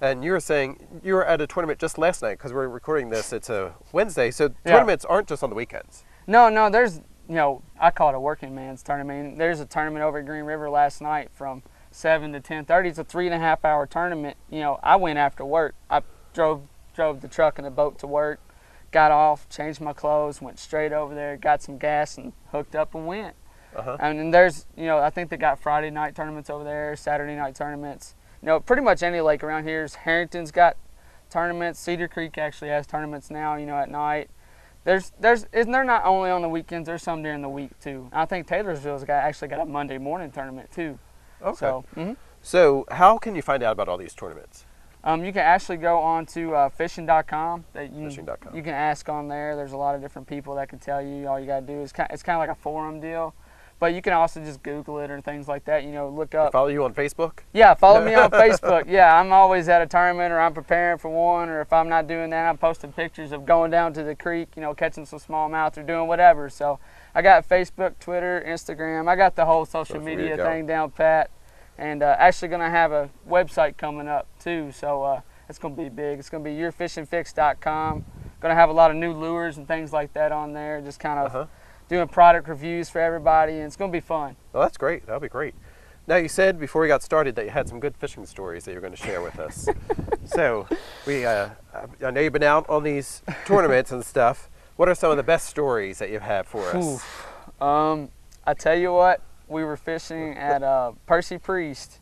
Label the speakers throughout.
Speaker 1: And you were saying you were at a tournament just last night because we're recording this. It's a Wednesday, so tournaments aren't just on the weekends.
Speaker 2: No, there's, I call it a working man's tournament. There's a tournament over at Green River last night from 7 to 10:30. It's a 3.5-hour tournament. I went after work. I drove the truck and the boat to work, got off, changed my clothes, went straight over there, got some gas, and hooked up and went. And there's, I think they got Friday night tournaments over there, Saturday night tournaments. Pretty much any lake around here. Harrington's got tournaments. Cedar Creek actually has tournaments now, at night. They're not only on the weekends, there's some during the week too. I think Taylorsville's actually got a Monday morning tournament too.
Speaker 1: Okay. So how can you find out about all these tournaments?
Speaker 2: You can actually go on to fishing.com.
Speaker 1: Fishing.com.
Speaker 2: You can ask on there. There's a lot of different people that can tell you. All you got to do is it's kind of like a forum deal. But you can also just Google it or things like that. Look up.
Speaker 1: Follow you on Facebook?
Speaker 2: Yeah, follow me on Facebook. Yeah, I'm always at a tournament or I'm preparing for one. Or if I'm not doing that, I'm posting pictures of going down to the creek, catching some smallmouth or doing whatever. So I got Facebook, Twitter, Instagram. I got the whole social media thing down pat. And actually going to have a website coming up too. So it's going to be big. It's going to be yourfishingfix.com. Going to have a lot of new lures and things like that on there. Just kind of doing product reviews for everybody, and it's going to be fun.
Speaker 1: Well, that's great. That'll be great. Now, you said before we got started that you had some good fishing stories that you're going to share with us. So, I know you've been out on these tournaments and stuff. What are some of the best stories that you have for us?
Speaker 2: I tell you what, we were fishing at Percy Priest,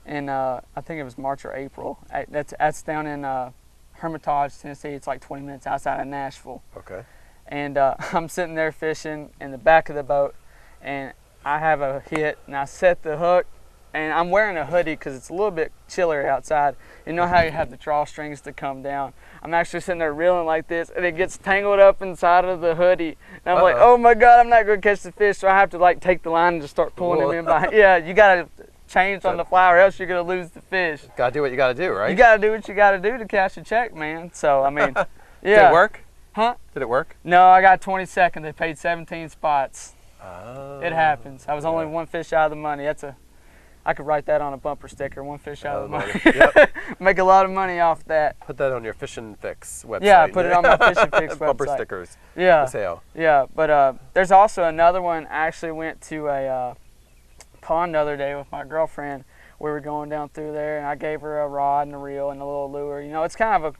Speaker 2: and I think it was March or April. That's down in Hermitage, Tennessee. It's like 20 minutes outside of Nashville.
Speaker 1: Okay.
Speaker 2: And I'm sitting there fishing in the back of the boat, and I have a hit, and I set the hook, and I'm wearing a hoodie because it's a little bit chillier outside. You know how you have the drawstrings to come down? I'm actually sitting there reeling like this, and it gets tangled up inside of the hoodie. And I'm like, oh my God, I'm not going to catch the fish, so I have to take the line and just start pulling him in behind. Yeah, you got to change on the fly or else you're going to lose the fish.
Speaker 1: Got to do what you got to do, right?
Speaker 2: You got to do what you got to do to cash a check, man. So, I mean, yeah.
Speaker 1: Did it work?
Speaker 2: Huh?
Speaker 1: Did it work?
Speaker 2: No, I got 22nd. They paid 17 spots.
Speaker 1: Oh.
Speaker 2: It happens. I was only one fish out of the money. I could write that on a bumper sticker. One fish out of the money.
Speaker 1: Yep.
Speaker 2: Make a lot of money off that.
Speaker 1: Put that on your Fishing Fix website.
Speaker 2: Yeah, put it on my Fishing Fix website.
Speaker 1: Bumper stickers.
Speaker 2: Yeah.
Speaker 1: For sale.
Speaker 2: Yeah, but there's also another one. I actually went to a pond the other day with my girlfriend. We were going down through there, and I gave her a rod and a reel and a little lure. It's kind of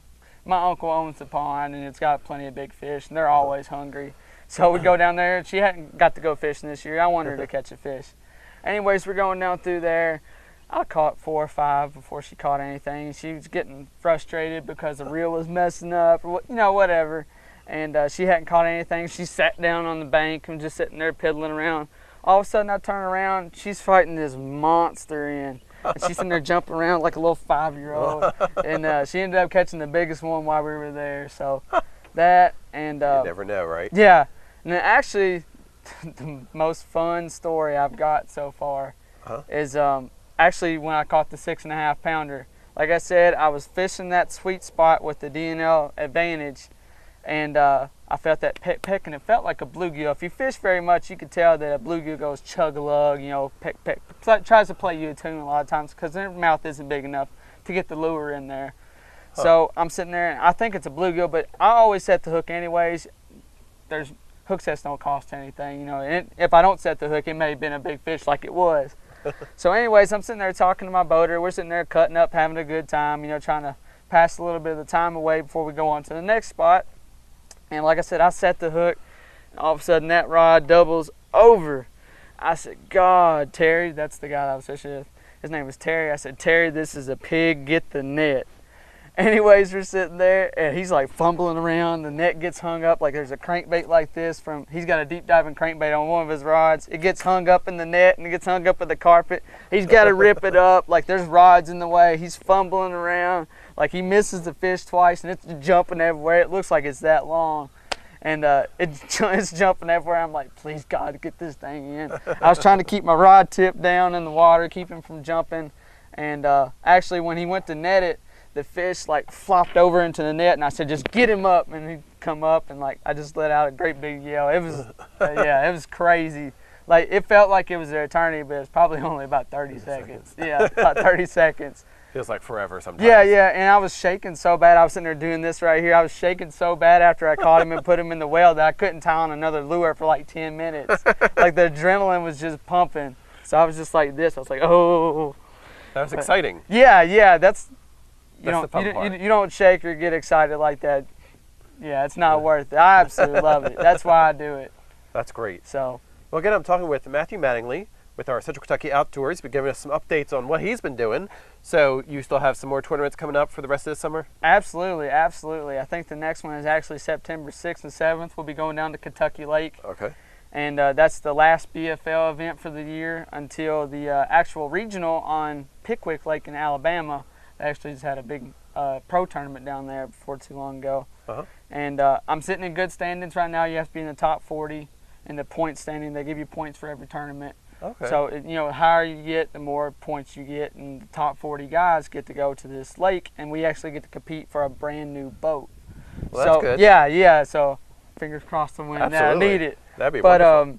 Speaker 2: my uncle owns the pond, and it's got plenty of big fish, and they're always hungry. So we go down there, and she hadn't got to go fishing this year. I wanted her to catch a fish. Anyways, we're going down through there. I caught 4 or 5 before she caught anything. She was getting frustrated because the reel was messing up, or whatever. And she hadn't caught anything. She sat down on the bank and just sitting there piddling around. All of a sudden, I turn around. She's fighting this monster in. And she's sitting there jumping around like a little 5-year-old. And she ended up catching the biggest one while we were there. So that and...
Speaker 1: you never know, right?
Speaker 2: Yeah. And then actually, the most fun story I've got so far is actually when I caught the 6.5 pounder. Like I said, I was fishing that sweet spot with the D&L Advantage, and I felt that peck, and it felt like a bluegill. If you fish very much, you could tell that a bluegill goes chug-a-lug, peck, peck. Tries to play you a tune a lot of times because their mouth isn't big enough to get the lure in there. So I'm sitting there, and I think it's a bluegill, but I always set the hook anyways. Hook sets don't cost anything, and if I don't set the hook, it may have been a big fish like it was. So anyways, I'm sitting there talking to my boater. We're sitting there cutting up, having a good time, trying to pass a little bit of the time away before we go on to the next spot. And like I said, I set the hook, and all of a sudden that rod doubles over. I said, God, Terry, that's the guy that I was fishing with. His name was Terry. I said, Terry, this is a pig, get the net. Anyways, we're sitting there, and he's like fumbling around. The net gets hung up, like there's a crankbait like this he's got a deep diving crankbait on one of his rods. It gets hung up in the net, and it gets hung up in the carpet. He's got to rip it up, like there's rods in the way. He's fumbling around, like he misses the fish twice, and it's jumping everywhere. It looks like it's that long. And it's jumping everywhere. I'm like, please, God, get this thing in. I was trying to keep my rod tip down in the water, keep him from jumping. And actually, when he went to net it, the fish flopped over into the net, and I said, just get him up. And he'd come up, and I just let out a great big yell. It was, it was crazy. It felt like it was an eternity, but it was probably only about 30 seconds. Yeah, about 30 seconds.
Speaker 1: Feels like forever sometimes.
Speaker 2: Yeah, yeah, and I was shaking so bad. I was sitting there doing this right here. I was shaking so bad after I caught him and put him in the well that I couldn't tie on another lure for like 10 minutes. Like the adrenaline was just pumping. So I was just like this. I was like, oh.
Speaker 1: That was exciting.
Speaker 2: Yeah, yeah, that's
Speaker 1: the fun part.
Speaker 2: You don't shake or get excited like that. Yeah, it's not worth it. I absolutely love it. That's why I do it.
Speaker 1: That's great.
Speaker 2: So.
Speaker 1: Well, again, I'm talking with Matthew Mattingly with our Central Kentucky Outdoors. He's been giving us some updates on what he's been doing. So you still have some more tournaments coming up for the rest of the summer?
Speaker 2: Absolutely, absolutely. I think the next one is actually September 6th and 7th. We'll be going down to Kentucky Lake.
Speaker 1: Okay.
Speaker 2: And that's the last BFL event for the year until the actual regional on Pickwick Lake in Alabama. They actually just had a big pro tournament down there before too long ago.
Speaker 1: Uh-huh.
Speaker 2: And I'm sitting in good standings right now. You have to be in the top 40 in the point standing. They give you points for every tournament.
Speaker 1: Okay.
Speaker 2: So, the higher you get, the more points you get, and the top 40 guys get to go to this lake, and we actually get to compete for a brand new boat.
Speaker 1: Well,
Speaker 2: so,
Speaker 1: that's good.
Speaker 2: Yeah, yeah. So, fingers crossed to win.
Speaker 1: Absolutely.
Speaker 2: I need it.
Speaker 1: That'd be
Speaker 2: But,
Speaker 1: wonderful.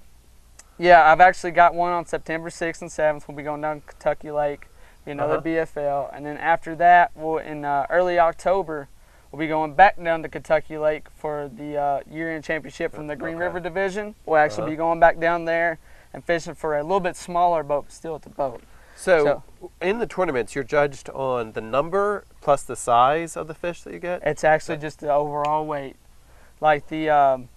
Speaker 2: yeah, I've actually got one on September 6th and 7th. We'll be going down to Kentucky Lake, be another BFL, and then after that, in early October, we'll be going back down to Kentucky Lake for the year-end championship from the Green River Division. We'll actually be going back down there and fishing for a little bit smaller boat, but still at the boat.
Speaker 1: So in the tournaments, you're judged on the number plus the size of the fish that you get?
Speaker 2: It's actually just the overall weight. Like you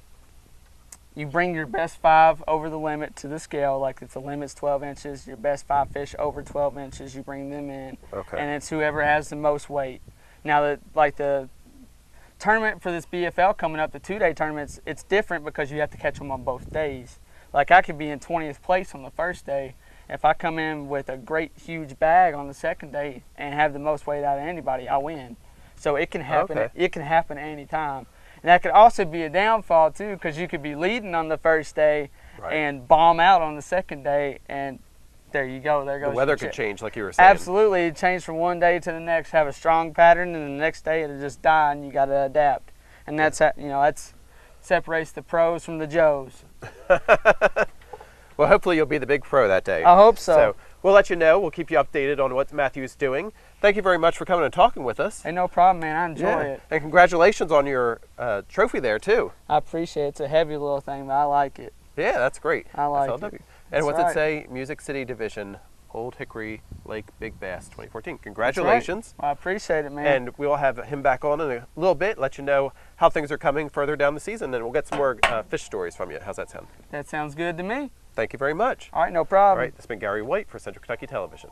Speaker 2: bring your best 5 over the limit to the scale. Like if the limit's 12 inches, your best 5 fish over 12 inches, you bring them in.
Speaker 1: Okay.
Speaker 2: And it's whoever has the most weight. Now, the tournament for this BFL coming up, the 2-day tournaments, it's different because you have to catch them on both days. Like I could be in 20th place on the first day. If I come in with a great huge bag on the second day and have the most weight out of anybody, I win. So it can happen.
Speaker 1: Okay.
Speaker 2: It can happen any time. And that could also be a downfall too, because you could be leading on the first day and bomb out on the second day, and there you go. There goes
Speaker 1: The weather
Speaker 2: your
Speaker 1: could
Speaker 2: chip.
Speaker 1: change, like you were saying.
Speaker 2: Absolutely, it changed from one day to the next. Have a strong pattern, and the next day it'll just die, and you got to adapt. And that's that's separates the pros from the Joes.
Speaker 1: Well, hopefully you'll be the big pro that day.
Speaker 2: I hope so.
Speaker 1: So we'll let you know. We'll keep you updated on what Matthew's doing. Thank you very much for coming and talking with us.
Speaker 2: Hey, no problem, man. I enjoy it.
Speaker 1: And congratulations on your trophy there, too.
Speaker 2: I appreciate it. It's a heavy little thing, but I like it.
Speaker 1: Yeah, that's great.
Speaker 2: I like
Speaker 1: SLW.
Speaker 2: it.
Speaker 1: And what's
Speaker 2: That's
Speaker 1: it say? Music City Division, Old Hickory Lake Big Bass 2014. Congratulations.
Speaker 2: Well, I appreciate it, man.
Speaker 1: And we'll have him back on in a little bit, let you know how things are coming further down the season, and we'll get some more fish stories from you. How's that sound?
Speaker 2: That sounds good to me.
Speaker 1: Thank you very much.
Speaker 2: All right, no problem.
Speaker 1: All right, this has been Gary White for Central Kentucky Television.